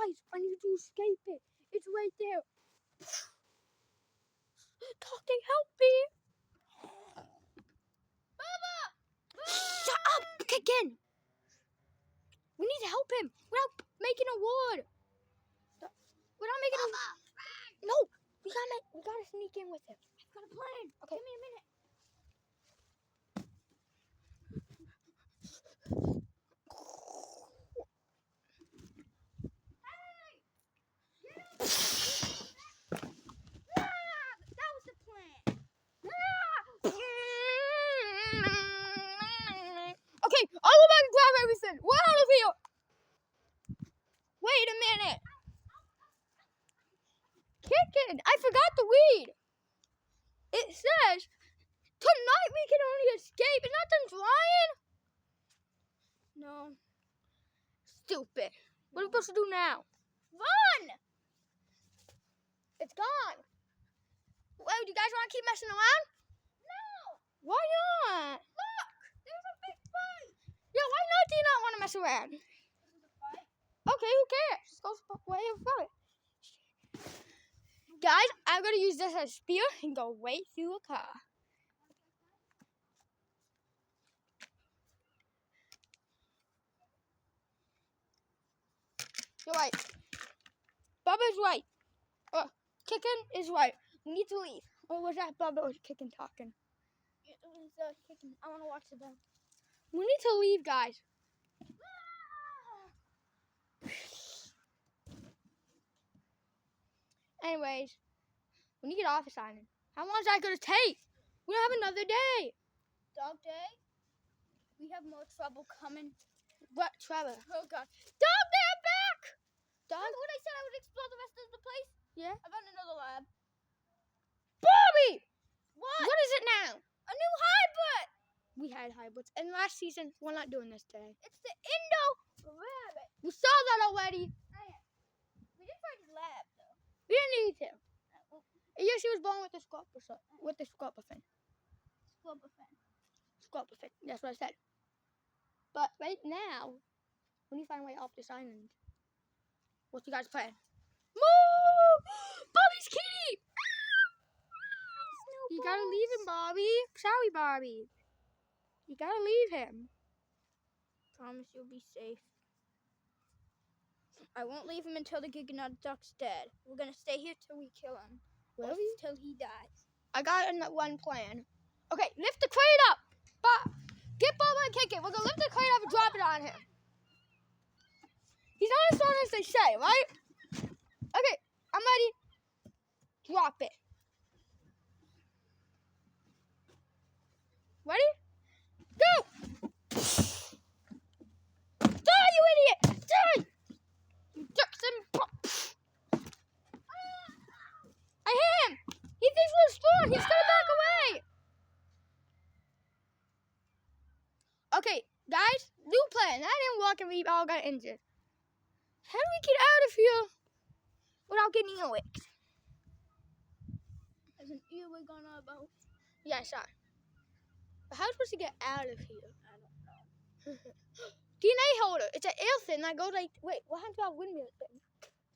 Guys, I need to escape it. It's right there. Doctor, help me. Bubba! Shut up, Kickin. We need to help him without making a ward. Without making a... No, we gotta sneak in with him. I've got a plan. Okay. Give me a minute. That was the plan. Okay, I'll go back and grab everything. We're out of here. Wait a minute. Kickin, I forgot the weed. It says tonight we can only escape and nothing's lying. No. Stupid. What are we supposed to do now? Run! It's gone. Wait, do you guys want to keep messing around? No! Why not? Look! There's a big fight! Yeah, why not do you not want to mess around? This is a fight? Okay, who cares? Just go way above it. Guys, I'm going to use this as a spear and go right through a car. You're right. Bubba's right. Kickin is right. We need to leave. Or was that Bubba or Kickin talking? It was kicking. I want to watch the ball. We need to leave, guys. Anyways, we need to get office island. How long is that going to take? We don't have another day. Dog day? We have more trouble coming. What, Trevor? Oh, God. Dog day, I'm back! Dog? Remember when I said I would explore the rest of the place? Yeah. I found another lab. Bobby! What? What is it now? A new hybrid! We had hybrids. And last season, we're not doing this today. It's the Indo rabbit. We saw that already. We did find his lab, though. We didn't need to. Yeah, she was born with the scorpion. With the scorpion. Scorpion. That's what I said. But right now, we need to find a way off this island. What's you guys' plan? Move! Bobby's kitty! You gotta leave him, Bobby. Sorry, Bobby. You gotta leave him. Promise you'll be safe. I won't leave him until the Giganot duck's dead. We're gonna stay here till we kill him. Really? Till he dies. I got one plan. Okay, lift the crate up. Get Bubba and kick it. We're gonna lift the crate up and drop it on him. He's not as strong as they say, right? Okay, I'm ready. Drop it. Ready? Go! Die, you idiot! Die! You ducks and... I hit him! He thinks we're strong. He's gonna back away. Okay, guys, new plan. That didn't work and we all got injured. How do we get out of here without getting licked? There's an earwig on our boat. Yeah, I saw. But how are we supposed to get out of here? I don't know. DNA holder. It's an air thing that goes like... Wait, what happened to our windmill thing?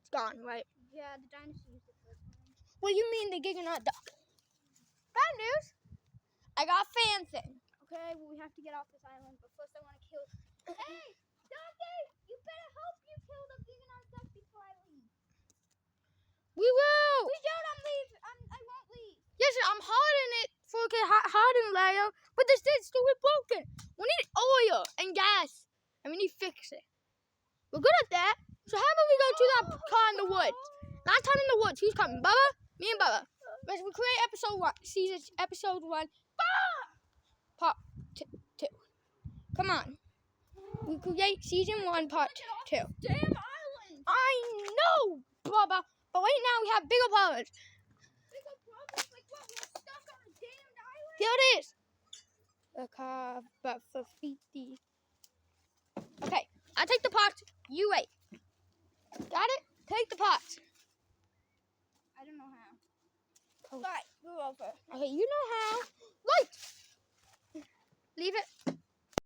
It's gone, right? Yeah, the dinosaur used it first time. What do you mean the Giganot duck? Bad news. I got a fan thing. Okay, well, we have to get off this island, but first I want to kill... Hey, Dante! You better hope you kill the Giganot duck before I leave. We will! Please don't, I won't leave. Yes, I'm hardening it for a hardened layer, but this thing's still broken. We need oil and gas, and we need to fix it. We're good at that. So how about we go to that car in the woods? Last time in the woods, who's coming? Bubba? Me and Bubba. Let's create episode 1. Part 2. Come on. We create season 1, part 2. Damn island! I know, Bubba. But right now we have bigger problems. Bigger problems? Like what? We're stuck on a damned island? There it is. A car, but for 50. Okay, I take the pot. You wait. Got it? Take the pot. I don't know how. Oh. Right, move over. Okay, you know how. Right. Leave it.